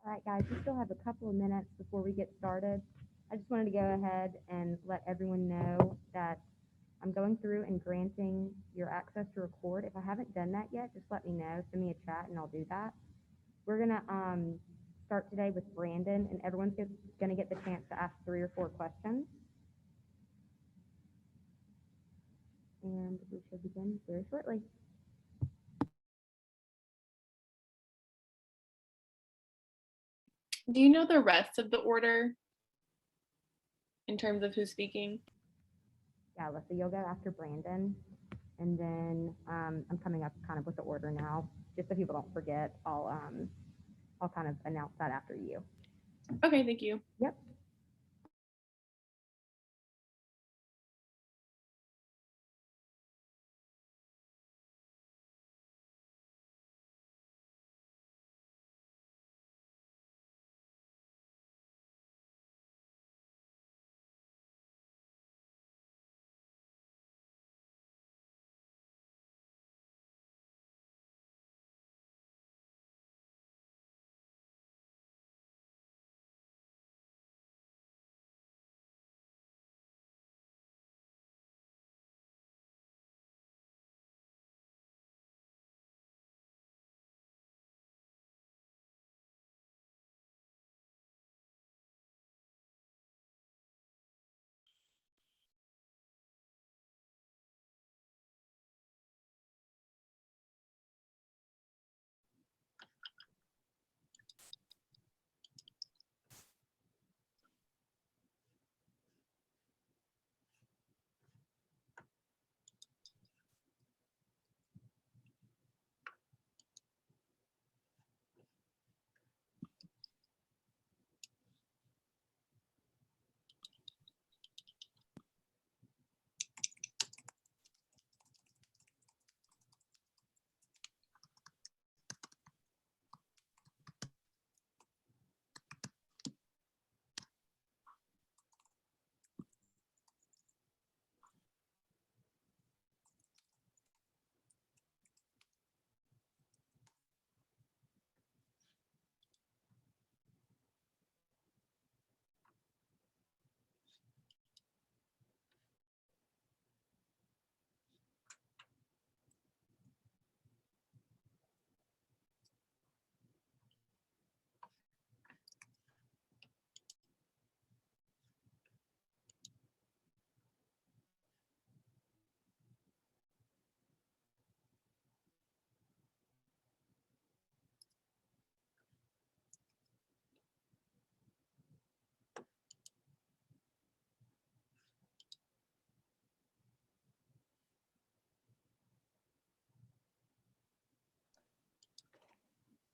All right, guys, we still have a couple of minutes before we get started. I just wanted to go ahead and let everyone know that I'm going through and granting your access to record. If I haven't done that yet, just let me know. Send me a chat and I'll do that. We're gonna start today with Brandon, and everyone's gonna get the chance to ask 3 or 4 questions. And we should begin very shortly. Do you know the rest of the order in terms of who's speaking? Yeah, Alyssa, you'll go after Brandon, and then I'm coming up kind of with the order now, just so people don't forget. I'll kind of announce that after you. Okay, thank you. Yep.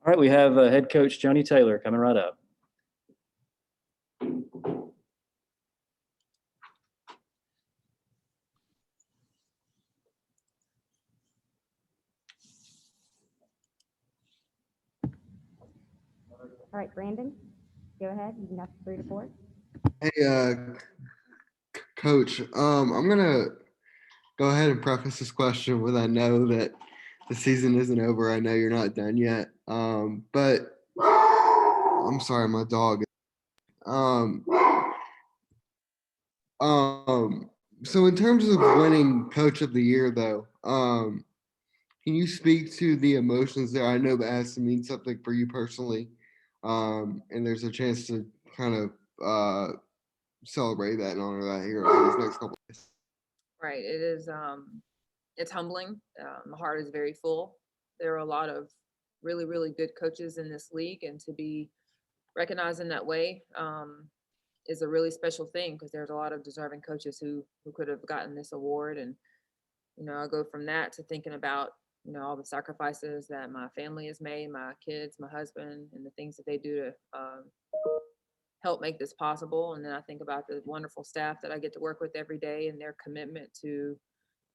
All right, we have head coach Joni Taylor coming right up. All right, Brandon, go ahead. You can ask 3 to 4. Hey, Coach. I'm gonna go ahead and preface this question with I know that the season isn't over. I know you're not done yet. But I'm sorry, my dog. Um, so in terms of winning Coach of the Year, though, can you speak to the emotions there? I know that has to mean something for you personally, and there's a chance to kind of celebrate that and honor that here over these next couple of days. Right. It is it's humbling. My heart is very full. There are a lot of really, really good coaches in this league, and to be recognized in that way is a really special thing because there's a lot of deserving coaches who could have gotten this award. And I go from that to thinking about all the sacrifices that my family has made, my kids, my husband, and the things that they do to help make this possible. And then I think about the wonderful staff that I get to work with every day and their commitment to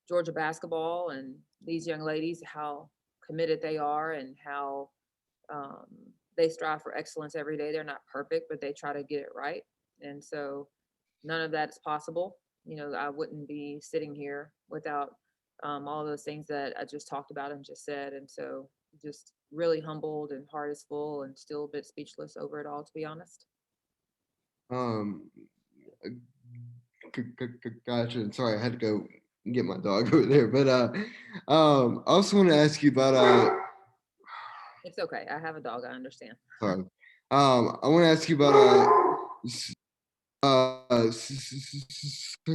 Georgia basketball and these young ladies, how committed they are and how um, they strive for excellence every day. They're not perfect, but they try to get it right. And so none of that is possible. I wouldn't be sitting here without all of those things that I just talked about and just said. And so just really humbled, and heart is full, and still a bit speechless over it all, to be honest. Um, gotcha. And sorry, I had to go get my dog over there. But I also want to ask you about It's okay. I have a dog. I understand. sorry. I want to ask you about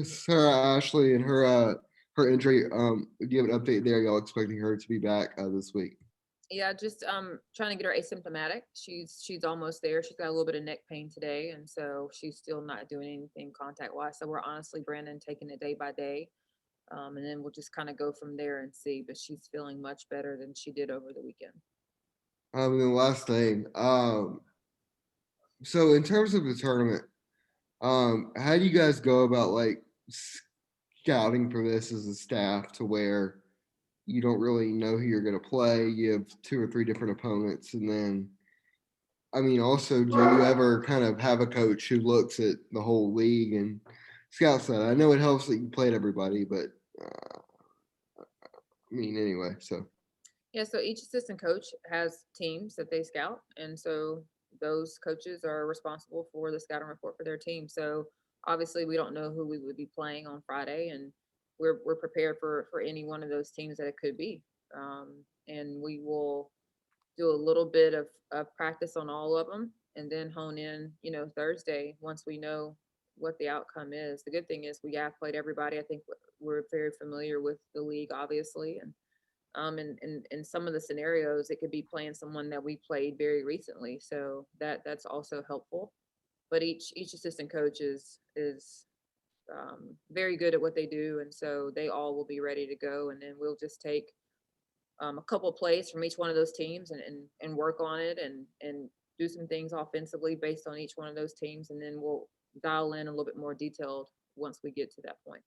Sarah Ashley and her injury. Do you have an update there? Y'all expecting her to be back this week? Yeah, just trying to get her asymptomatic. She's almost there. She's got a little bit of neck pain today, and so she's still not doing anything contact wise. So we're honestly, Brandon, taking it day by day, and then we'll just kind of go from there and see. But she's feeling much better than she did over the weekend. And then last thing. So in terms of the tournament, how do you guys go about like scouting for this as a staff to where you don't really know who you're going to play? You have 2 or 3 different opponents, and then, I mean, also, do you ever kind of have a coach who looks at the whole league and scouts that? I know it helps that you played everybody, but I mean, anyway, so. Yeah, so each assistant coach has teams that they scout, and so those coaches are responsible for the scouting report for their team. So obviously, we don't know who we would be playing on Friday, and we're prepared for any one of those teams that it could be. And we will do a little bit of practice on all of them, and then hone in, Thursday once we know what the outcome is. The good thing is we have played everybody. I think we're very familiar with the league, obviously, and in some of the scenarios, it could be playing someone that we played very recently. So that's also helpful. But each assistant coach is very good at what they do, and so they all will be ready to go. And then we'll just take a couple plays from each one of those teams and work on it and do some things offensively based on each one of those teams, and then we'll dial in a little bit more detailed once we get to that point.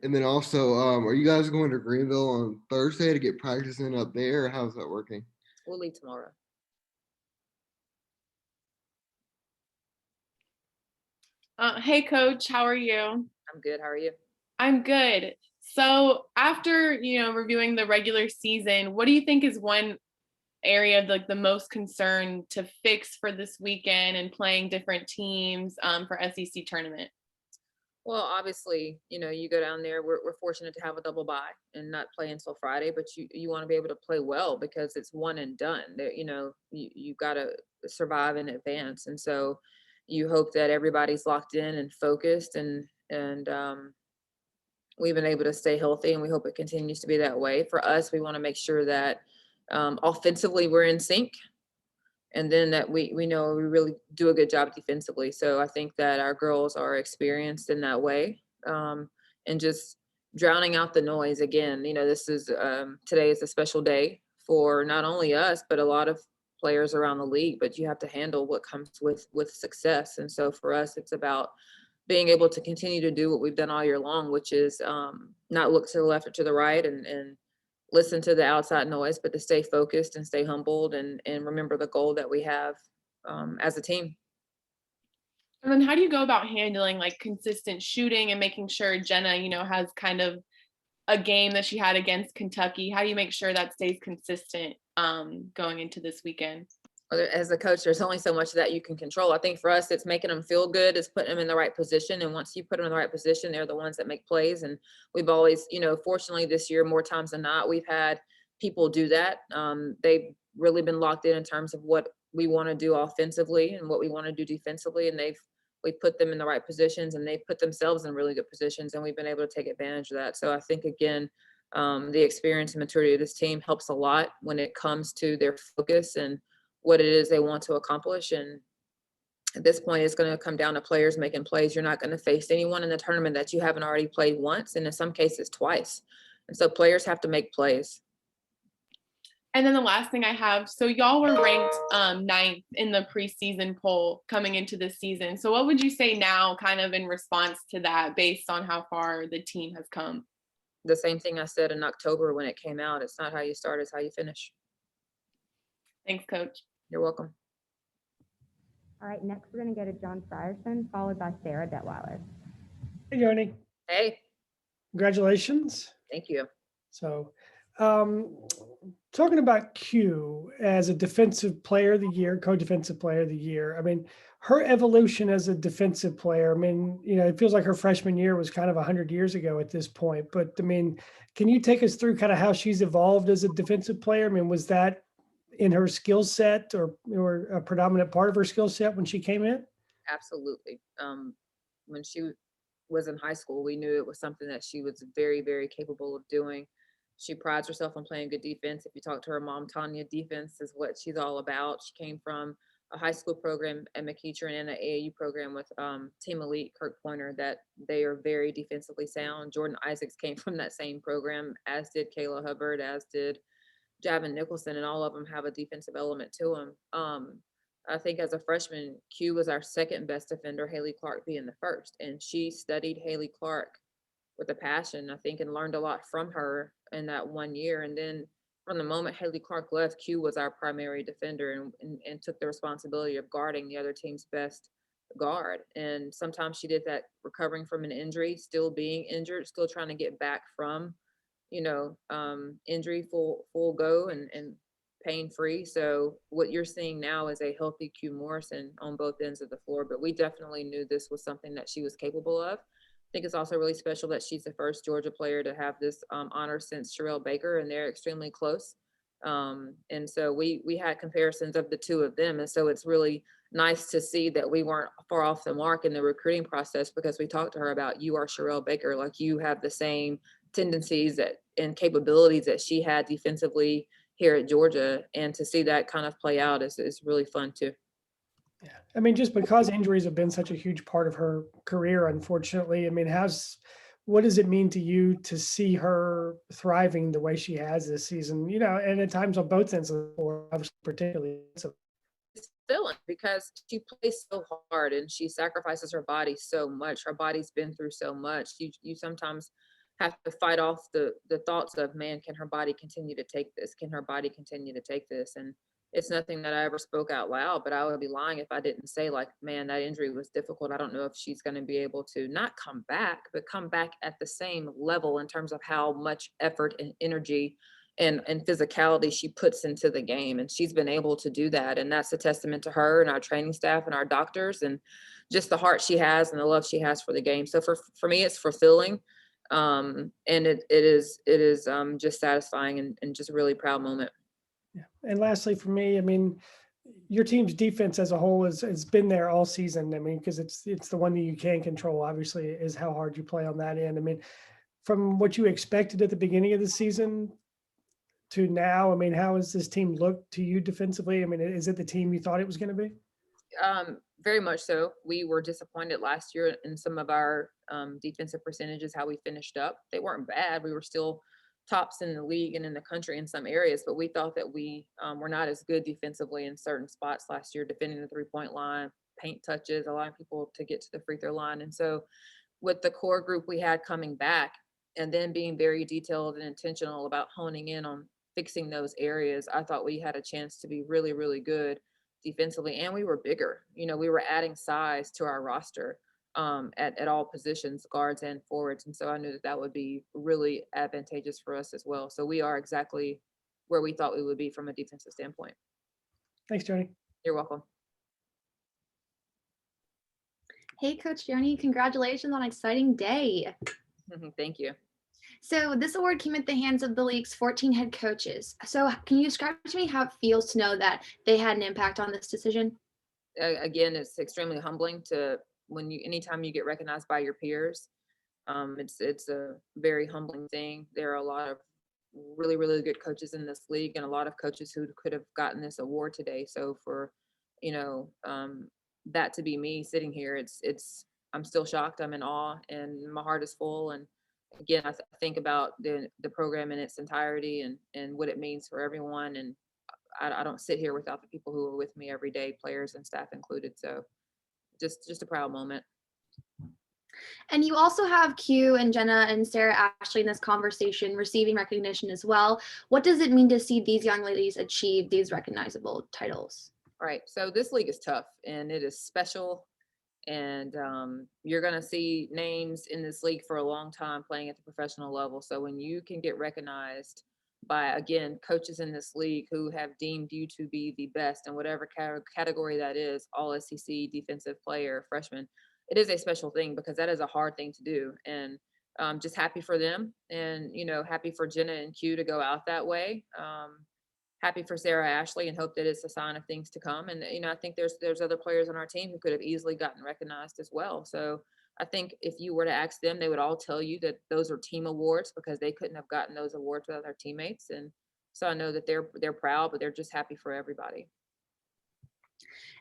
And then also, are you guys going to Greenville on Thursday to get practicing up there, or how's that working? We'll leave tomorrow. Hey, Coach, how are you? I'm good. How are you? I'm good. So after, reviewing the regular season, what do you think is one area of like the most concern to fix for this weekend and playing different teams for SEC tournament? Well, obviously, you go down there, we're fortunate to have a double bye and not play until Friday, but you want to be able to play well because it's one and done. There, you got to survive in advance. And so you hope that everybody's locked in and focused, and we've been able to stay healthy, and we hope it continues to be that way. For us, we want to make sure that offensively we're in sync, and then that we know we really do a good job defensively. So I think that our girls are experienced in that way, and just drowning out the noise. Again, this is today is a special day for not only us, but a lot of players around the league, but you have to handle what comes with success. And so for us, it's about being able to continue to do what we've done all year long, which is not look to the left or to the right and listen to the outside noise, but to stay focused and stay humbled and remember the goal that we have as a team. And then how do you go about handling like consistent shooting and making sure Jenna, has kind of a game that she had against Kentucky? How do you make sure that stays consistent going into this weekend? As a coach, there's only so much that you can control. I think for us, it's making them feel good. It's putting them in the right position. And once you put them in the right position, they're the ones that make plays. And we've always, fortunately this year, more times than not, we've had people do that. They've really been locked in terms of what we want to do offensively and what we want to do defensively. And we put them in the right positions, and they've put themselves in really good positions, and we've been able to take advantage of that. So I think, again, the experience and maturity of this team helps a lot when it comes to their focus and what it is they want to accomplish. And at this point, it's going to come down to players making plays. You're not going to face anyone in the tournament that you haven't already played once, and in some cases twice. And so players have to make plays. And then the last thing I have, so y'all were ranked 9th in the preseason poll coming into this season. So what would you say now kind of in response to that based on how far the team has come? The same thing I said in October when it came out. It's not how you start, it's how you finish. Thanks, Coach. You're welcome. All right, next we're going to go to John Fryerson, followed by Sarah Detweiler. Hey, Joni. Hey, Congratulations. thank you. So, talking about Q as a defensive player of the year, co-defensive player of the year, I mean, her evolution as a defensive player, I mean, it feels like her freshman year was kind of 100 years ago at this point. But I mean, can you take us through kind of how she's evolved as a defensive player? I mean, was that in her skill set or a predominant part of her skill set when she came in? Absolutely. When she was in high school, we knew it was something that she was very, very capable of doing. She prides herself on playing good defense. If you talk to her mom, Tanya, defense is what she's all about. She came from a high school program at McEachern and an AAU program with Team Elite, Kirk Pointer, that they are very defensively sound. Jordan Isaacs came from that same program, as did Kayla Hubbard, as did Javin Nicholson, and all of them have a defensive element to them. I think as a freshman, Q was our second best defender, Haley Clark being the first. And she studied Haley Clark with a passion, I think, and learned a lot from her in that 1 year. And then from the moment Haley Clark left, Q was our primary defender and took the responsibility of guarding the other team's best guard. And sometimes she did that recovering from an injury, still being injured, still trying to get back from, injury full go and pain free. So what you're seeing now is a healthy Q Morrison on both ends of the floor, but we definitely knew this was something that she was capable of. I think it's also really special that she's the first Georgia player to have this honor since Sherelle Baker, and they're extremely close. And so we had comparisons of the two of them. And so it's really nice to see that we weren't far off the mark in the recruiting process, because we talked to her about, you are Sherelle Baker, like you have the same tendencies and capabilities that she had defensively here at Georgia, and to see that kind of play out is really fun too. Yeah. I mean, just because injuries have been such a huge part of her career, unfortunately, I mean, what does it mean to you to see her thriving the way she has this season, and at times on both ends of the floor, obviously, particularly. So It's filling because she plays so hard and she sacrifices her body so much. Her body's been through so much. You sometimes have to fight off the thoughts of, man, can her body continue to take this? Can her body continue to take this? And it's nothing that I ever spoke out loud, but I would be lying if I didn't say, like, man, that injury was difficult. I don't know if she's going to be able to not come back, but come back at the same level in terms of how much effort and energy and physicality she puts into the game. And she's been able to do that. And that's a testament to her and our training staff and our doctors, and just the heart she has and the love she has for the game. So for me, it's fulfilling. And it is just satisfying and just a really proud moment. yeah. And lastly, for me, I mean, your team's defense as a whole has been there all season. I mean, because it's the one that you can control, obviously, is how hard you play on that end. I mean, from what you expected at the beginning of the season to now, I mean, how has this team looked to you defensively? I mean, is it the team you thought it was going to be? Very much so. We were disappointed last year in some of our defensive percentages, how we finished up. They weren't bad. We were still tops in the league and in the country in some areas, but we thought that we were not as good defensively in certain spots last year, defending the 3-point line, paint touches, allowing people to get to the free throw line. And so with the core group we had coming back, and then being very detailed and intentional about honing in on fixing those areas, I thought we had a chance to be really, really good defensively. And we were bigger. We were adding size to our roster at all positions, guards and forwards. And so I knew that would be really advantageous for us as well. So we are exactly where we thought we would be from a defensive standpoint. Thanks, Joni. You're welcome. Hey, Coach Joni, congratulations on an exciting day. Thank you. So this award came at the hands of the league's 14 head coaches. So can you describe to me how it feels to know that they had an impact on this decision? Again, it's extremely humbling to anytime you get recognized by your peers. It's a very humbling thing. There are a lot of really, really good coaches in this league, and a lot of coaches who could have gotten this award today. So for, that to be me sitting here, I'm still shocked. I'm in awe, and my heart is full. And again, I think about the program in its entirety and what it means for everyone. And I don't sit here without the people who are with me every day, players and staff included. So just a proud moment. And you also have Q and Jenna and Sarah Ashley in this conversation receiving recognition as well. What does it mean to see these young ladies achieve these recognizable titles? Right. So this league is tough and it is special. And you're going to see names in this league for a long time playing at the professional level. So when you can get recognized by, again, coaches in this league who have deemed you to be the best in whatever category that is, all SEC, defensive player, freshman, it is a special thing because that is a hard thing to do. And just happy for them, and, you know, happy for Jenna and Q to go out that way. Happy for Sarah Ashley, and hope that it's a sign of things to come. And, you know, I think there's other players on our team who could have easily gotten recognized as well. So I think if you were to ask them, they would all tell you that those are team awards because they couldn't have gotten those awards without their teammates. And so I know that they're proud, but they're just happy for everybody.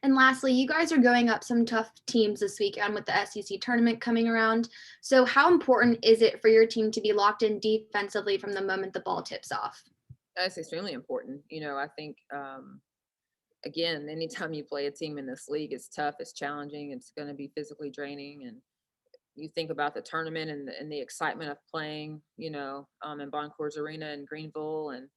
And lastly, you guys are going up some tough teams this weekend with the SEC tournament coming around. So how important is it for your team to be locked in defensively from the moment the ball tips off? That's extremely important. You know, I think, again, anytime you play a team in this league, it's tough, it's challenging, it's going to be physically draining. And you think about the tournament and the excitement of playing, you know, in Boncours Arena in Greenville. And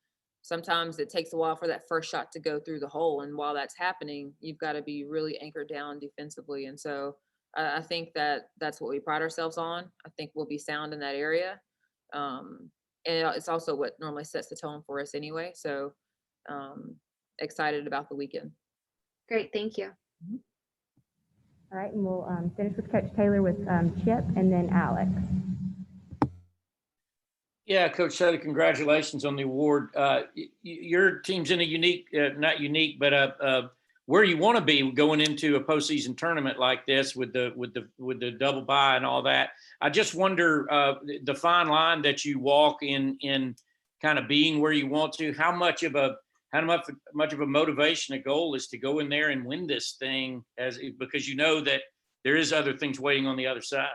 sometimes it takes a while for that first shot to go through the hole. And while that's happening, you've got to be really anchored down defensively. And so I think that's what we pride ourselves on. I think we'll be sound in that area. And it's also what normally sets the tone for us anyway. So excited about the weekend. Great, thank you. All right, and we'll finish with Coach Taylor with Chip and then Alex. Yeah, Coach Taylor, congratulations on the award. Your team's in a unique, not unique, but where you want to be going into a postseason tournament like this with the double bye and all that. I just wonder the fine line that you walk in kind of being where you want to. How much of a motivation, a goal is to go in there and win this thing because you know that there is other things waiting on the other side.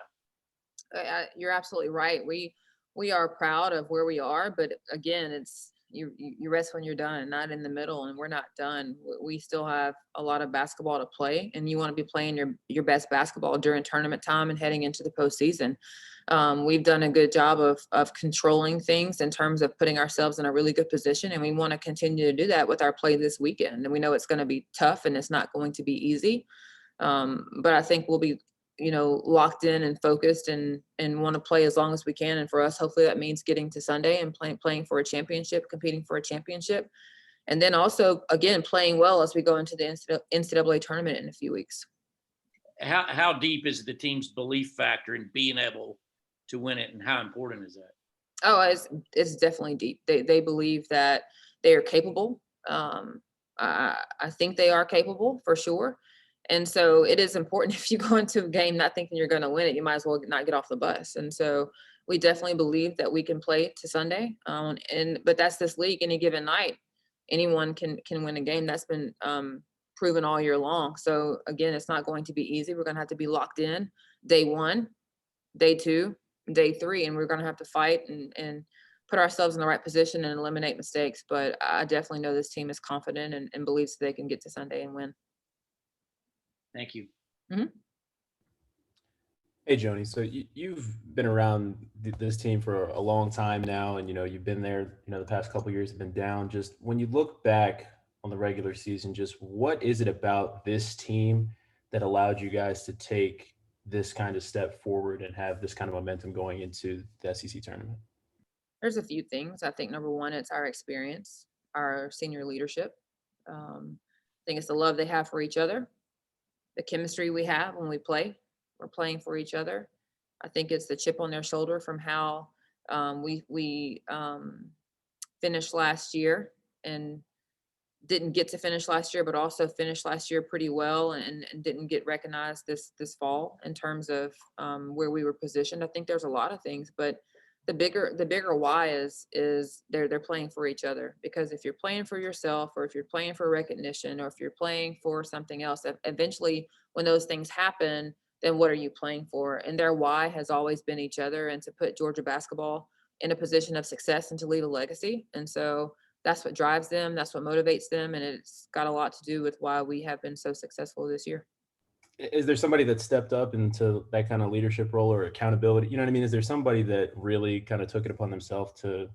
You're absolutely right. We are proud of where we are, but again, it's you rest when you're done, not in the middle, and we're not done. We still have a lot of basketball to play, and you want to be playing your best basketball during tournament time and heading into the postseason. We've done a good job of controlling things in terms of putting ourselves in a really good position, and we want to continue to do that with our play this weekend. And we know it's going to be tough and it's not going to be easy, but I think we'll be, you know, locked in and focused and want to play as long as we can. And for us, hopefully that means getting to Sunday and playing for a championship, competing for a championship. And then also, again, playing well as we go into the NCAA tournament in a few weeks. How deep is the team's belief factor in being able to win it, and how important is that? Oh, it's definitely deep. They believe that they are capable. I think they are capable for sure. And so it is important if you go into a game not thinking you're going to win it, you might as well not get off the bus. And so we definitely believe that we can play to Sunday. But that's this league. Any given night, anyone can win a game. That's been proven all year long. So again, it's not going to be easy. We're going to have to be locked in day 1, day 2, day 3, and we're going to have to fight and put ourselves in the right position and eliminate mistakes. But I definitely know this team is confident and believes they can get to Sunday and win. Thank you. Mm-hmm. Hey, Joni. So you've been around this team for a long time now, and, you know, you've been there, you know, the past couple of years have been down. Just when you look back on the regular season, just what is it about this team that allowed you guys to take this kind of step forward and have this kind of momentum going into the SEC tournament? There's a few things. I think number one, it's our experience, our senior leadership. I think it's the love they have for each other, the chemistry we have when we play. We're playing for each other. I think it's the chip on their shoulder from how we finished last year and didn't get to finish last year, but also finished last year pretty well and didn't get recognized this fall in terms of where we were positioned. I think there's a lot of things, but the bigger why is they're playing for each other. Because if you're playing for yourself, or if you're playing for recognition, or if you're playing for something else, eventually when those things happen, then what are you playing for? And their why has always been each other and to put Georgia basketball in a position of success and to leave a legacy. And so that's what drives them. That's what motivates them. And it's got a lot to do with why we have been so successful this year. Is there somebody that stepped up into that kind of leadership role or accountability? You know what I mean? Is there somebody that really kind of took it upon themselves to,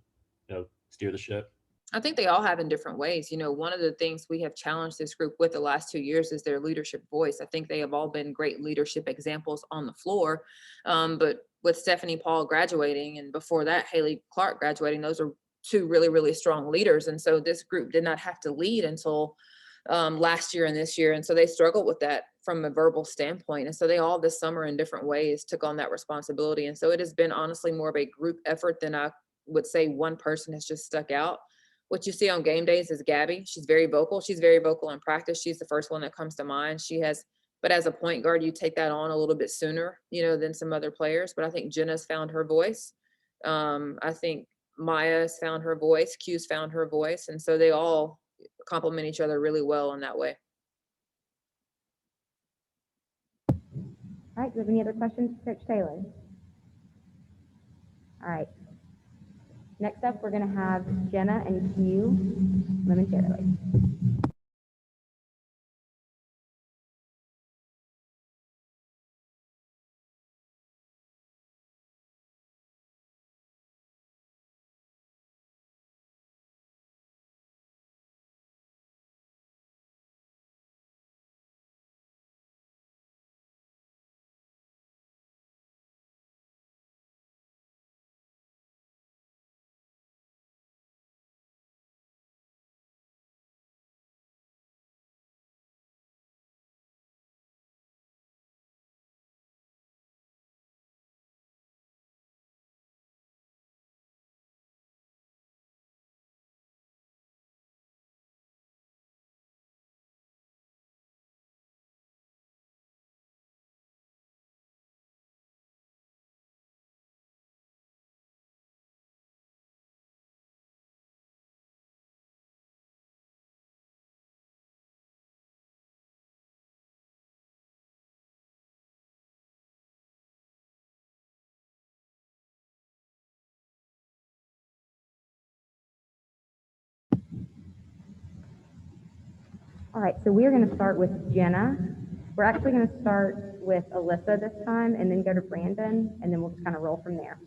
you know, steer the ship? I think they all have in different ways. You know, one of the things we have challenged this group with the last 2 years is their leadership voice. I think they have all been great leadership examples on the floor. But with Stephanie Paul graduating and before that, Haley Clark graduating, those are two really, really strong leaders. And so this group did not have to lead until last year and this year. And so they struggled with that from a verbal standpoint. And so they all this summer in different ways took on that responsibility. And so it has been honestly more of a group effort than I would say one person has just stuck out. What you see on game days is Gabby. She's very vocal. She's very vocal in practice. She's the first one that comes to mind. But as a point guard, you take that on a little bit sooner, than some other players. But I think Jenna's found her voice. I think Maya's found her voice. Q's found her voice. And so they all complement each other really well in that way. All right, do we have any other questions for Coach Taylor? All right. Next up, we're going to have Jenna and Q momentarily. All right, so we're going to start with Jenna. We're actually going to start with Alyssa this time and then go to Brandon, and then we'll just kind of roll from there.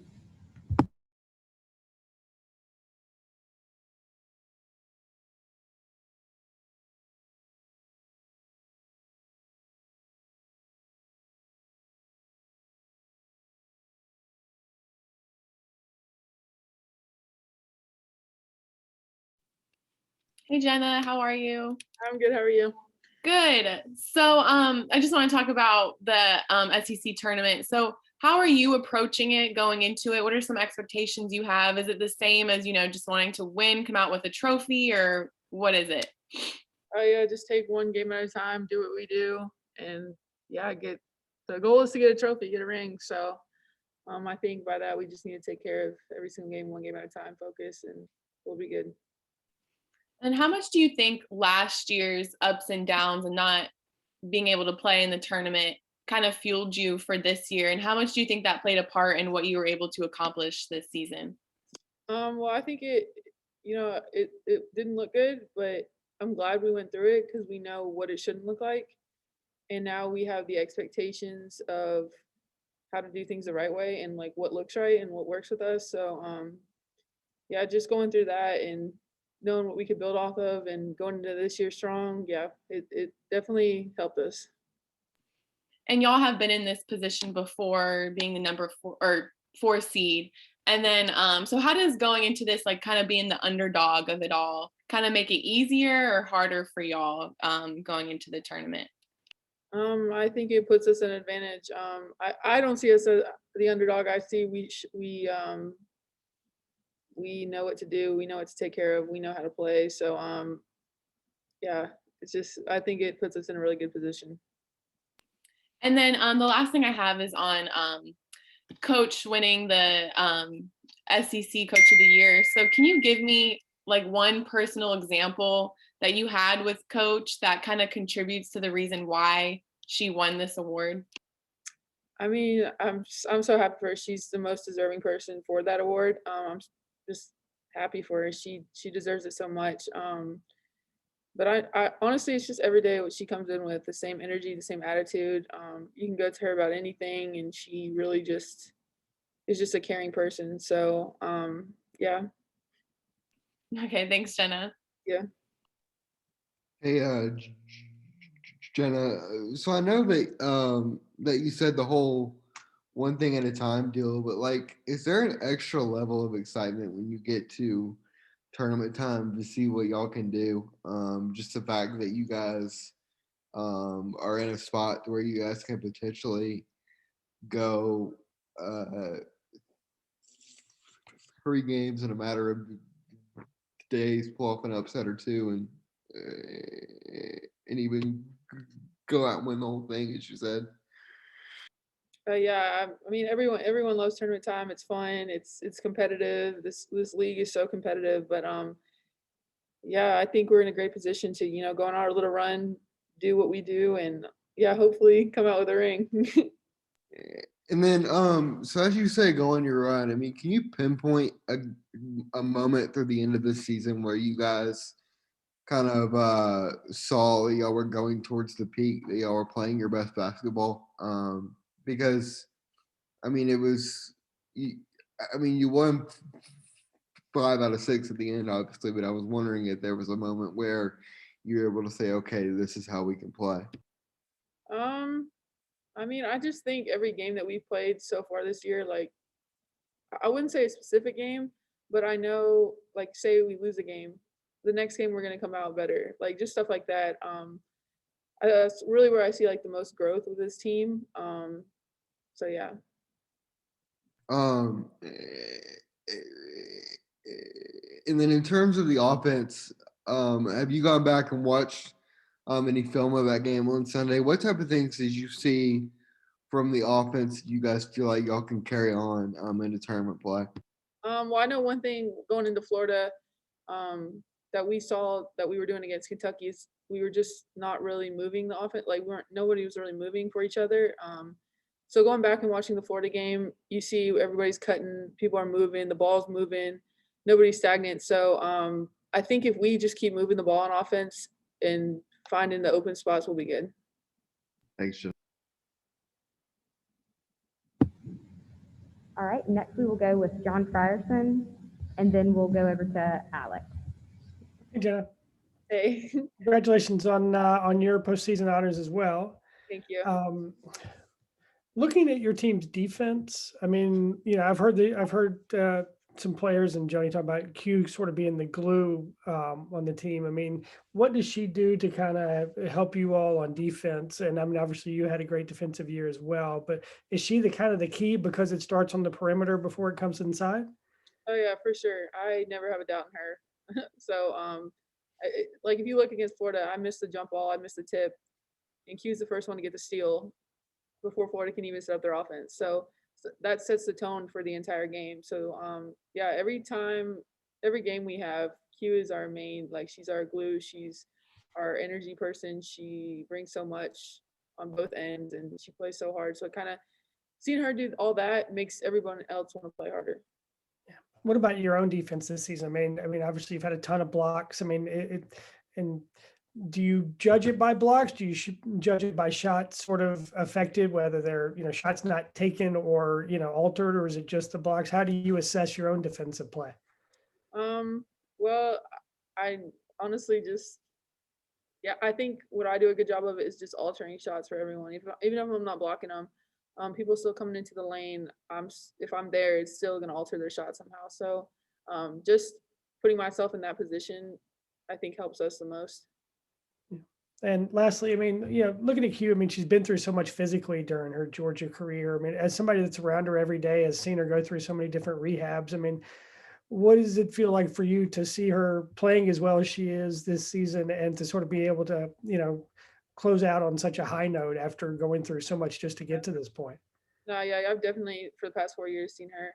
Hey Jenna, how are you? I'm good. How are you? Good. So I just want to talk about the SEC tournament. So how are you approaching it, going into it? What are some expectations you have? Is it the same as, just wanting to win, come out with a trophy, or what is it? Yeah, just take one game at a time, do what we do, and the goal is to get a trophy, get a ring. So I think by that we just need to take care of every single game, one game at a time, focus, and we'll be good. And how much do you think last year's ups and downs and not being able to play in the tournament kind of fueled you for this year? And how much do you think that played a part in what you were able to accomplish this season? Well, I think it didn't look good, but I'm glad we went through it because we know what it shouldn't look like. And now we have the expectations of how to do things the right way and like what looks right and what works with us. So just going through that and knowing what we could build off of and going into this year strong, it definitely helped us. And y'all have been in this position before, being the number 4 seed. And then, so how does going into this, like kind of being the underdog of it all, kind of make it easier or harder for y'all going into the tournament? I think it puts us in an advantage. I don't see us as the underdog. I see we know what to do. We know what to take care of. We know how to play. So, it's just, I think it puts us in a really good position. And then the last thing I have is on Coach winning the SEC Coach of the Year. So can you give me like one personal example that you had with Coach that kind of contributes to the reason why she won this award? I mean, I'm so happy for her. She's the most deserving person for that award. I'm just happy for her. She deserves it so much. But I honestly, it's just every day what she comes in with, the same energy, the same attitude. You can go to her about anything, and she really just is just a caring person. So, yeah. Okay, thanks, Jenna. Hey, Jenna. So I know that you said the whole one thing at a time deal, but like, is there an extra level of excitement when you get to tournament time to see what y'all can do? Just the fact that you guys are in a spot where you guys can potentially go uh, 3 games in a matter of days, pull off an upset or two, and even go out and win the whole thing, as you said. Yeah, I mean, everyone loves tournament time. It's fun. It's competitive. This league is so competitive. But yeah, I think we're in a great position to go on our little run, do what we do, and yeah, hopefully come out with a ring. And then, so as you say, go on your run. I mean, can you pinpoint a moment through the end of this season where you guys kind of saw that y'all were going towards the peak, that y'all were playing your best basketball? Because I mean, it was, I mean, you won 5 out of 6 at the end, obviously, but I was wondering if there was a moment where you were able to say, okay, this is how we can play. I mean, I just think every game that we've played so far this year, like, I wouldn't say a specific game, but I know, like, say we lose a game, the next game we're gonna come out better, like just stuff like that. That's really where I see like the most growth with this team. So yeah. Um, and then in terms of the offense, have you gone back and watched any film of that game on Sunday? What type of things did you see from the offense you guys feel like y'all can carry on into tournament play? Well, I know one thing going into Florida, that we saw that we were doing against Kentucky is we were just not really moving the offense. Like nobody was really moving for each other. So going back and watching the Florida game, you see everybody's cutting, people are moving, the ball's moving, nobody's stagnant. So I think if we just keep moving the ball on offense and finding the open spots, we'll be good. Thanks, Jeff. All right, next we will go with John Fryerson, and then we'll go over to Alex. Hey, Jenna. Hey, Congratulations on your postseason honors as well. thank you. Looking at your team's defense, I mean, I've heard some players and Joni talk about Q sort of being the glue on the team. I mean, what does she do to kind of help you all on defense? And I mean, obviously you had a great defensive year as well, but is she the kind of the key because it starts on the perimeter before it comes inside? Oh yeah, for sure. I never have a doubt in her. So like if you look against Florida, I missed the jump ball, I missed the tip, and Q's the first one to get the steal before Florida can even set up their offense. So that sets the tone for the entire game. So yeah, every game we have, Q is our main, like she's our glue, she's our energy person. She brings so much on both ends and she plays so hard. So kind of seeing her do all that makes everyone else want to play harder. What about your own defense this season? I mean, obviously you've had a ton of blocks. I mean, and do you judge it by blocks? Do you judge it by shots sort of affected, whether they're, shots not taken or, altered, or is it just the blocks? How do you assess your own defensive play? Well, I honestly just, yeah, I think what I do a good job of is just altering shots for everyone. Even if I'm not blocking them, people still coming into the lane. If I'm there, it's still gonna alter their shot somehow. So just putting myself in that position, I think helps us the most. And lastly, I mean, looking at Q, I mean, she's been through so much physically during her Georgia career. I mean, as somebody that's around her every day, has seen her go through so many different rehabs. I mean, what does it feel like for you to see her playing as well as she is this season and to sort of be able to, close out on such a high note after going through so much just to get to this point? No, yeah, I've definitely for the past 4 years seen her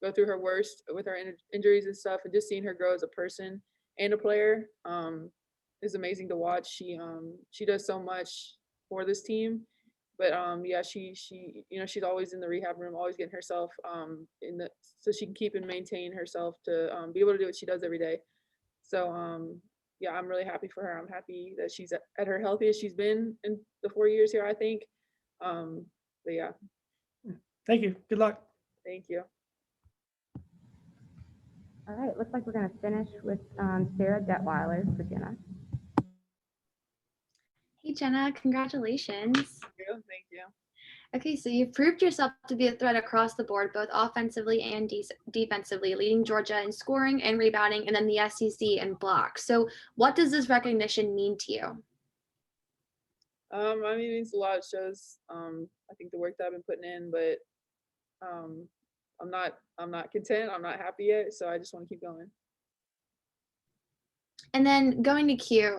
go through her worst with her injuries and stuff, and just seeing her grow as a person and a player is amazing to watch. She does so much for this team, but yeah, she's always in the rehab room, always getting herself so she can keep and maintain herself to be able to do what she does every day. So yeah, I'm really happy for her. I'm happy that she's at her healthiest she's been in the 4 years here, I think. But yeah. Thank you. Good luck. Thank you. All right, looks like we're going to finish with Sarah Detweiler for Jenna. Hey, Jenna, congratulations. Thank you. Okay, so you've proved yourself to be a threat across the board, both offensively and defensively, leading Georgia in scoring and rebounding, and then the SEC in blocks. So what does this recognition mean to you? I mean, it means a lot. It shows, I think the work that I've been putting in, but I'm not content. I'm not happy yet. So I just want to keep going. And then going to Q,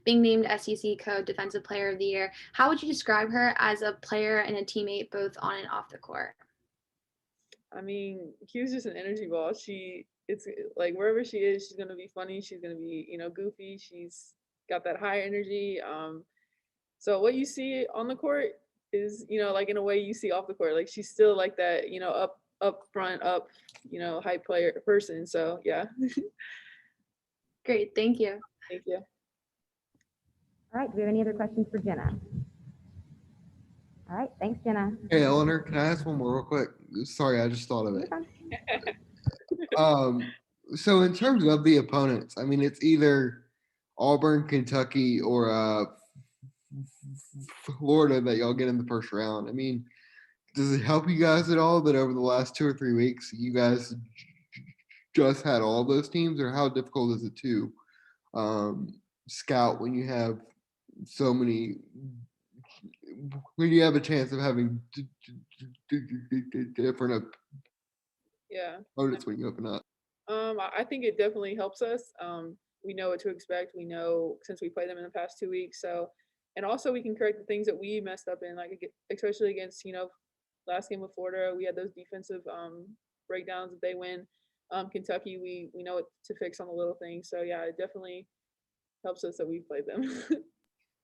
being named SEC Co-Defensive Player of the Year, how would you describe her as a player and a teammate, both on and off the court? I mean, Q's just an energy ball. It's like wherever she is, she's gonna be funny. She's gonna be, goofy. She's got that high energy. So what you see on the court is, like in a way you see off the court. Like she's still like that, up front, hype player person. So yeah. Great, thank you. Thank you. All right, do we have any other questions for Jenna? All right, thanks, Jenna. Hey, Eleanor, can I ask one more real quick? Sorry, I just thought of it. So in terms of the opponents, I mean, it's either Auburn, Kentucky, or Florida that y'all get in the first round. I mean, does it help you guys at all that over the last 2 or 3 weeks you guys just had all those teams, or how difficult is it to scout when you have so many, when you have a chance of having different Yeah. opponents when you open up? I think it definitely helps us. We know what to expect. We know since we played them in the past 2 weeks. So, and also we can correct the things that we messed up in, like especially against, last game with Florida, we had those defensive breakdowns that they win. Kentucky, we know what to fix on the little things. So yeah, it definitely helps us that we played them.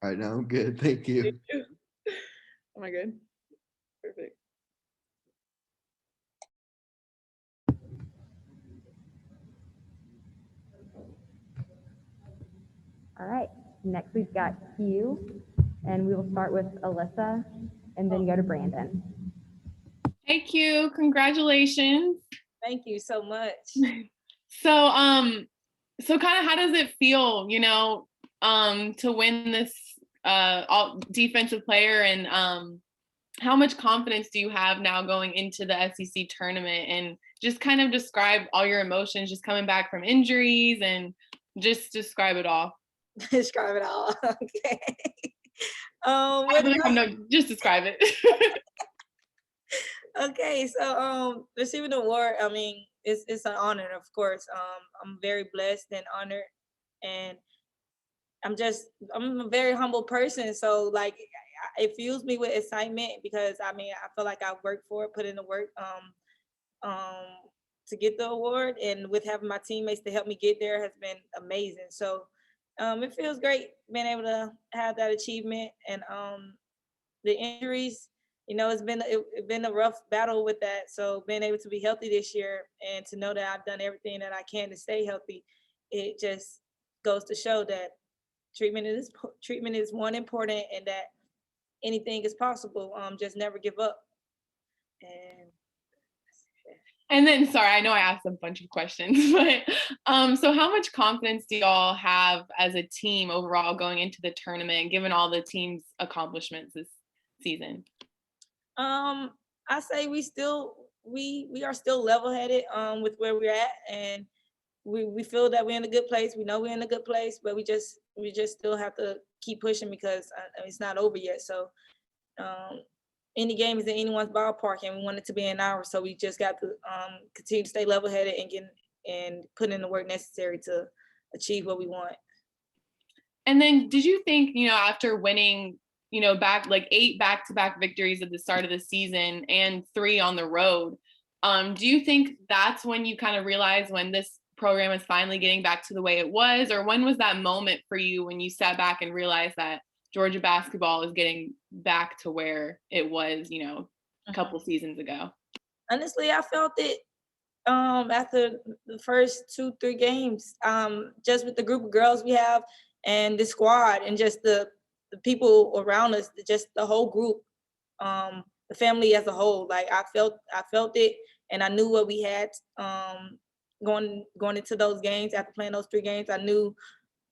All right, now I'm good. Thank you. Thank you. Am I good? Perfect. All right, next we've got Q, and we will start with Alyssa and then go to Brandon. Hey Q, congratulations. Thank you so much. So kind of how does it feel, to win this all defensive player, and how much confidence do you have now going into the SEC tournament, and just kind of describe all your emotions just coming back from injuries, and just describe it all. Describe it all. Okay. Just describe it. Okay, so receiving the award, I mean, it's an honor, of course. I'm very blessed and honored, and I'm a very humble person. So like, it fills me with excitement because I mean, I feel like I worked for it, put in the work to get the award, and with having my teammates to help me get there has been amazing. So it feels great being able to have that achievement, and the injuries, it's been a rough battle with that. So being able to be healthy this year and to know that I've done everything that I can to stay healthy, it just goes to show that treatment is one important, and that anything is possible. Just never give up. And then, sorry, I know I asked a bunch of questions, but so how much confidence do y'all have as a team overall going into the tournament, given all the team's accomplishments this season? I say we are still level-headed with where we're at, and we feel that we're in a good place. We know we're in a good place, but we just still have to keep pushing because it's not over yet. So any game is in anyone's ballpark, and we want it to be in ours. So we just got to continue to stay level-headed and put in the work necessary to achieve what we want. And then, did you think, after winning, back like 8 back-to-back victories at the start of the season and 3 on the road, do you think that's when you kind of realized when this program is finally getting back to the way it was, or when was that moment for you when you sat back and realized that Georgia basketball is getting back to where it was, a couple seasons ago? Honestly, I felt it after the first 2-3 games, just with the group of girls we have and the squad and just the people around us, just the whole group, the family as a whole. Like I felt it, and I knew what we had going into those games, after playing those 3 games, I knew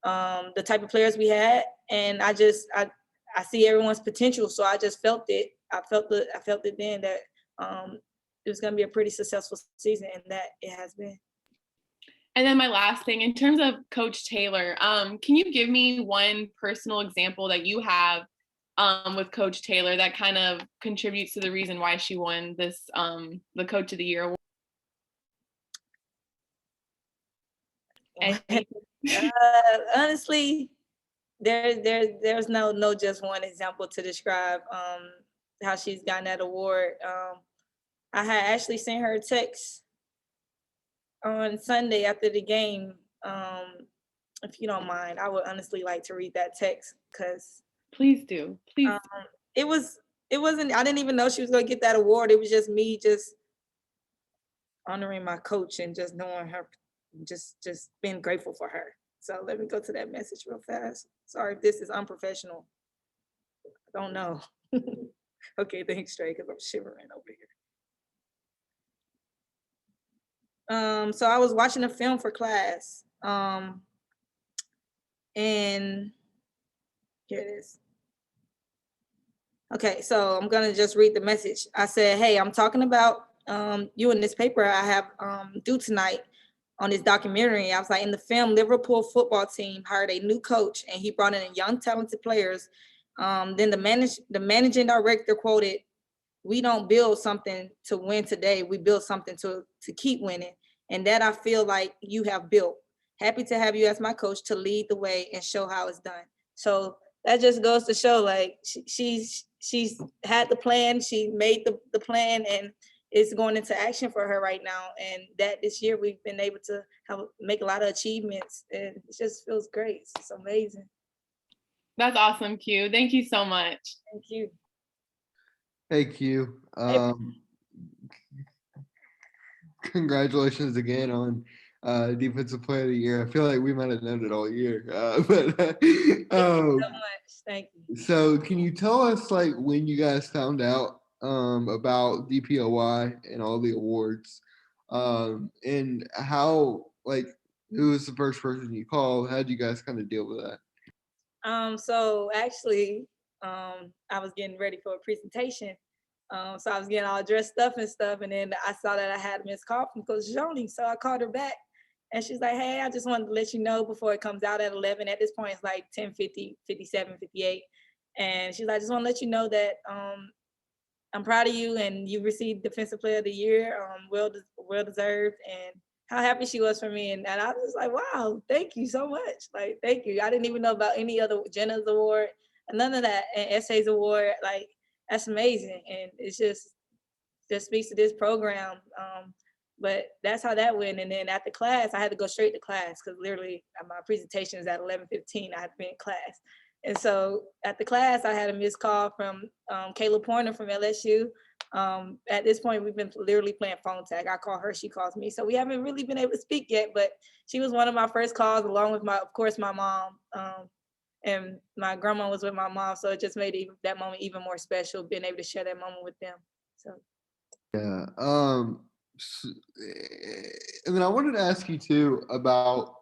the type of players we had, and I see everyone's potential. So I just felt it. I felt it then that it was going to be a pretty successful season, and that it has been. And then my last thing, in terms of Coach Taylor, can you give me one personal example that you have with Coach Taylor that kind of contributes to the reason why she won this, the Coach of the Year award? Honestly, there's no just one example to describe how she's gotten that award. I had actually sent her a text on Sunday after the game. If you don't mind, I would honestly like to read that text, because please do. Please. It wasn't, I didn't even know she was going to get that award. It was just me just honoring my coach and just knowing her, just being grateful for her. So let me go to that message real fast. Sorry if this is unprofessional. I don't know. Okay, thanks, Trey, because I'm shivering over here. So I was watching a film for class. And here it is. Okay, so I'm gonna just read the message. I said, hey, I'm talking about you in this paper I have due tonight on this documentary. I was like, in the film, Liverpool football team hired a new coach and he brought in young, talented players. Then the managing director quoted, we don't build something to win today, we build something to keep winning. And that I feel like you have built. Happy to have you as my coach to lead the way and show how it's done. So that just goes to show, like, she's had the plan, she made the plan, and it's going into action for her right now. And that this year we've been able to make a lot of achievements, and it just feels great. It's amazing. That's awesome, Q. Thank you so much. Thank you. Hey, Q. Congratulations again on Defensive Player of the Year. I feel like we might have known it all year. Thank you so much. Thank you. So can you tell us, like, when you guys found out about DPOY and all the awards, and how, like, who was the first person you called? How did you guys kind of deal with that? So actually, I was getting ready for a presentation. So I was getting all dressed up and stuff, and then I saw that I had a missed call from Coach Joni. So I called her back, and she's like, hey, I just wanted to let you know before it comes out at 11. At this point, it's like 10:50, 57, 58. And she's like, I just want to let you know that I'm proud of you, and you received Defensive Player of the Year, well deserved, and how happy she was for me. And I was like, wow, thank you so much. Like, thank you. I didn't even know about any other Jenna's award, none of that, and Essays award. Like, that's amazing. And it's just speaks to this program. But that's how that went. And then after class, I had to go straight to class, because literally my presentation is at 11:15. I had to be in class. And so at the class, I had a missed call from Kayla Pointer from LSU. At this point, we've been literally playing phone tag. I call her, she calls me. So we haven't really been able to speak yet, but she was one of my first calls, along with of course, my mom. And my grandma was with my mom. So it just made that moment even more special, being able to share that moment with them. So. Yeah. And then I wanted to ask you too about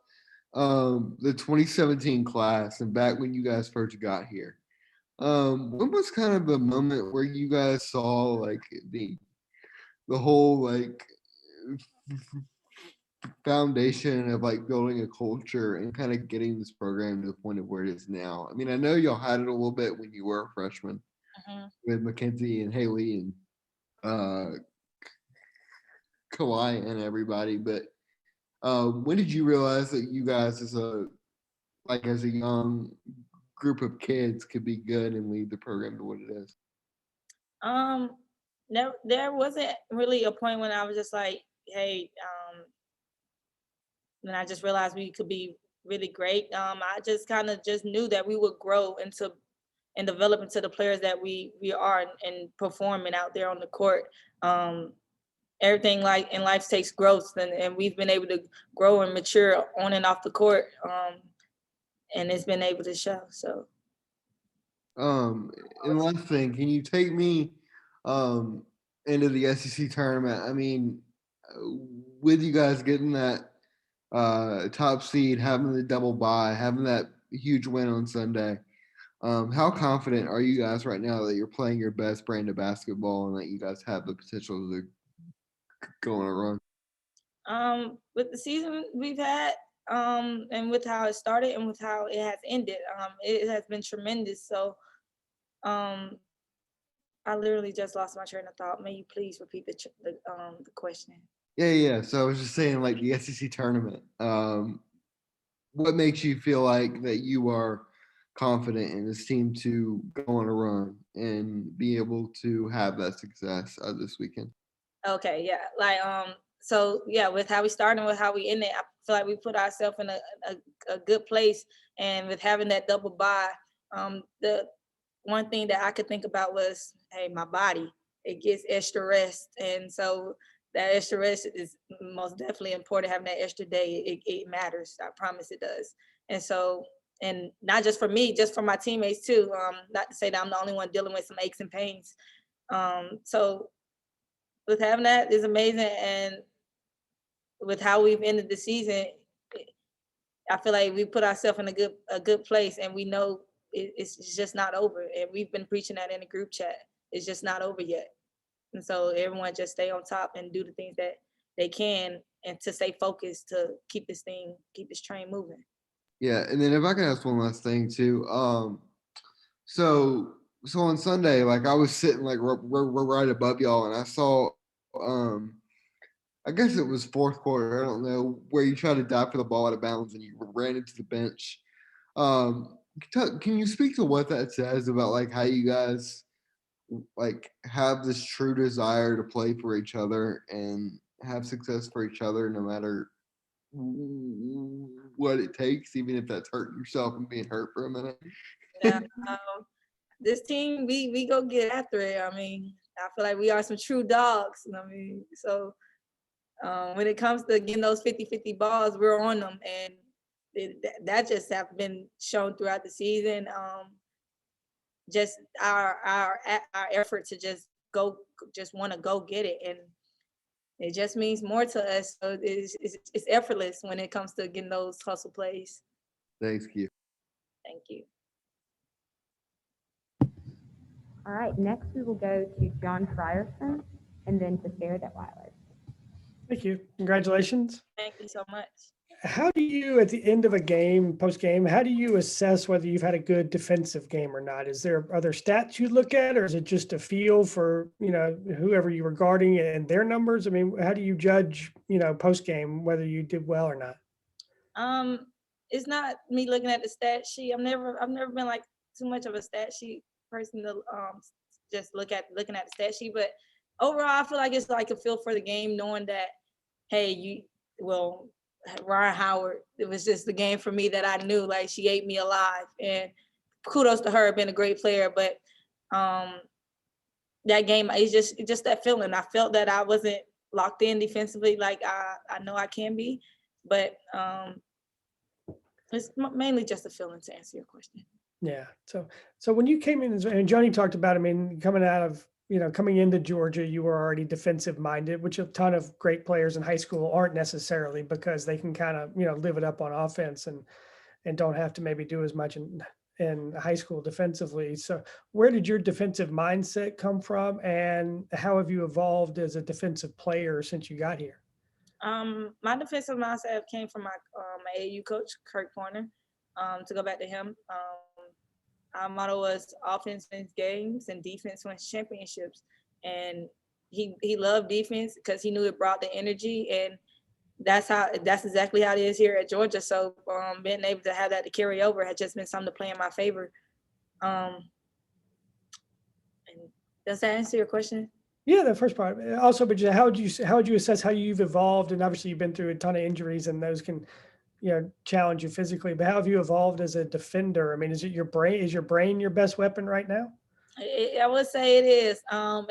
the 2017 class and back when you guys first got here. When was kind of the moment where you guys saw, like, the whole, like, foundation of, like, building a culture and kind of getting this program to the point of where it is now? I mean, I know y'all had it a little bit when you were a freshman with Mackenzie and Haley and Kawhi and everybody, but when did you realize that you guys as a young group of kids could be good and lead the program to what it is? There wasn't really a point when I was just like, hey, and I just realized we could be really great. I just kind of just knew that we would grow into and develop into the players that we are, and performing out there on the court. Everything, like, in life takes growth, and we've been able to grow and mature on and off the court. And it's been able to show. So. And last thing, can you take me into the SEC tournament? I mean, with you guys getting that top seed, having the double bye, having that huge win on Sunday, how confident are you guys right now that you're playing your best brand of basketball and that you guys have the potential to go on a run? With the season we've had, and with how it started and with how it has ended, it has been tremendous. So, I literally just lost my train of thought. May you please repeat the question? Yeah. So I was just saying, like the SEC tournament. What makes you feel like that you are confident in this team to go on a run and be able to have that success this weekend? Okay, yeah. Like, so yeah, with how we started and with how we ended, I feel like we put ourselves in a good place. And with having that double bye, the one thing that I could think about was, hey, my body, it gets extra rest. And so that extra rest is most definitely important. Having that extra day, it matters. I promise it does. And so, and not just for me, just for my teammates too. Not to say that I'm the only one dealing with some aches and pains. So with having that is amazing. And with how we've ended the season, I feel like we put ourselves in a good place, and we know it's just not over. And we've been preaching that in the group chat. It's just not over yet. And so everyone just stay on top and do the things that they can, and to stay focused to keep this train moving. Yeah, and then if I can ask one last thing too. So on Sunday, like I was sitting like right above y'all, and I saw, I guess it was fourth quarter, I don't know, where you tried to dive for the ball out of bounds and you ran into the bench. Can you speak to what that says about like how you guys like have this true desire to play for each other and have success for each other no matter what it takes, even if that's hurting yourself and being hurt for a minute? Yeah, this team, we go get after it. I mean, I feel like we are some true dogs. I mean, so when it comes to getting those 50-50 balls, we're on them, and that just have been shown throughout the season. Just our effort to just want to go get it, and it just means more to us. So it's effortless when it comes to getting those hustle plays. Thanks, Q. Thank you. All right, next we will go to John Fryerson and then to Sarah Detweiler. Thank you. Congratulations. Thank you so much. How do you, at the end of a game, post-game, how do you assess whether you've had a good defensive game or not? Is there other stats you look at, or is it just a feel for, whoever you were guarding and their numbers? I mean, how do you judge, post-game, whether you did well or not? It's not me looking at the stat sheet. I've never been like too much of a stat sheet person to just looking at the stat sheet. But overall, I feel like it's like a feel for the game, knowing that, hey, Ryan Howard, it was just the game for me that I knew, like, she ate me alive. And kudos to her, being a great player. But that game, it's just that feeling. I felt that I wasn't locked in defensively like I know I can be. But it's mainly just a feeling, to answer your question. Yeah. So when you came in, and Joni talked about, I mean, coming into Georgia, you were already defensive minded, which a ton of great players in high school aren't necessarily, because they can kind of, live it up on offense and don't have to maybe do as much in high school defensively. So where did your defensive mindset come from, and how have you evolved as a defensive player since you got here? My defensive mindset came from my AAU coach, Kurt Corner. To go back to him, our motto was offense wins games and defense wins championships. And he loved defense because he knew it brought the energy, and that's exactly how it is here at Georgia. So being able to have that to carry over had just been something to play in my favor. And does that answer your question? Yeah, the first part. Also, but how would you assess how you've evolved? And obviously, you've been through a ton of injuries, and those can, challenge you physically. But how have you evolved as a defender? I mean, is it your brain? Is your brain your best weapon right now? I would say it is. And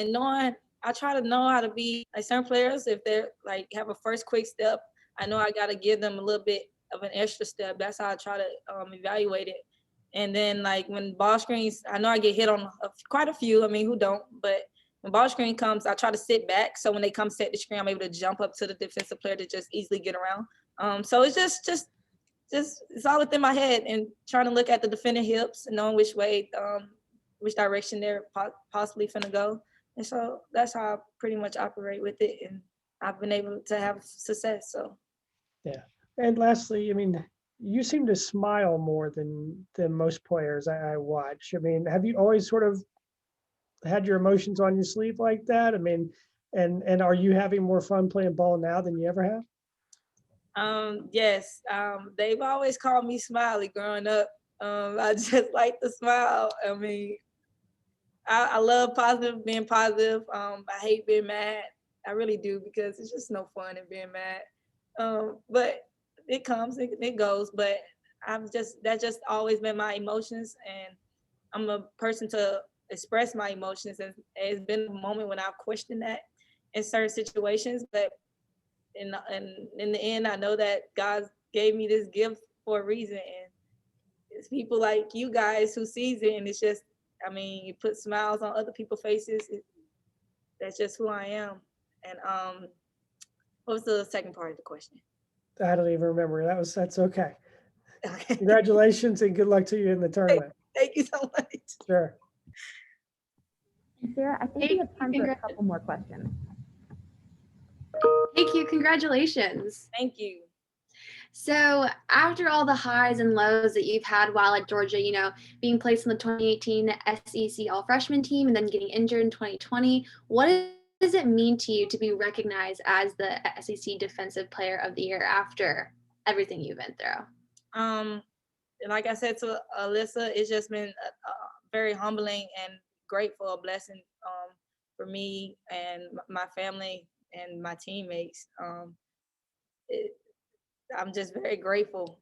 knowing, I try to know how to be like certain players. If they're like have a first quick step, I know I got to give them a little bit of an extra step. That's how I try to evaluate it. And then like when ball screens, I know I get hit on quite a few. I mean, who don't? But when ball screen comes, I try to sit back. So when they come set the screen, I'm able to jump up to the defensive player to just easily get around. So it's just it's all within my head and trying to look at the defender hips and knowing which way, which direction they're possibly finna go. And so that's how I pretty much operate with it. And I've been able to have success, so. Yeah. And lastly, I mean, you seem to smile more than most players I watch. I mean, have you always sort of had your emotions on your sleeve like that? I mean, and are you having more fun playing ball now than you ever have? Yes, they've always called me Smiley growing up. I just like to smile. I mean, I love being positive. I hate being mad. I really do, because it's just no fun in being mad. But it comes, it goes. But that's just always been my emotions, and I'm a person to express my emotions. And it's been a moment when I've questioned that in certain situations, but in the end, I know that God gave me this gift for a reason, and it's people like you guys who sees it, and it's just, I mean, you put smiles on other people's faces. That's just who I am. And what was the second part of the question? I don't even remember. That's okay. Okay. Congratulations and good luck to you in the tournament. Thank you so much. Sure. Sarah, I think we have time for a couple more questions. Thank you. Congratulations. Thank you. So after all the highs and lows that you've had while at Georgia, you know, being placed in the 2018 SEC All-Freshman team and then getting injured in 2020, what does it mean to you to be recognized as the SEC Defensive Player of the Year after everything you've been through? Like I said to Alyssa, it's just been very humbling and grateful, a blessing for me and my family and my teammates. I'm just very grateful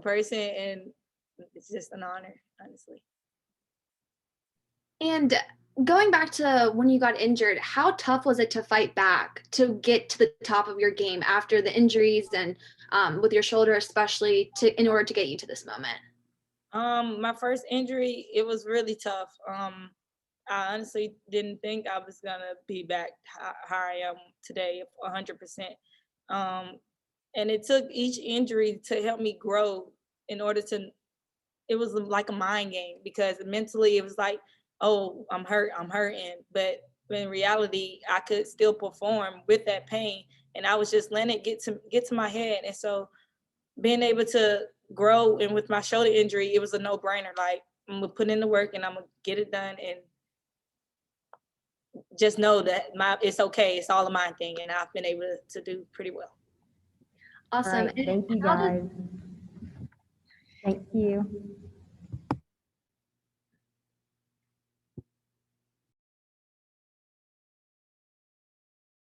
person, and it's just an honor, honestly. And going back to when you got injured, how tough was it to fight back to get to the top of your game after the injuries and with your shoulder especially in order to get you to this moment? My first injury, it was really tough. I honestly didn't think I was gonna be back how I am today, 100%. And it took each injury to help me grow in order to, it was like a mind game, because mentally it was like, oh, I'm hurting. But in reality, I could still perform with that pain. And I was just letting it get to my head. And so being able to grow, and with my shoulder injury, it was a no-brainer. Like, I'm gonna put in the work and I'm gonna get it done, and just know that it's okay. It's all a mind thing, and I've been able to do pretty well. Awesome. All right, thank you guys. Thank you.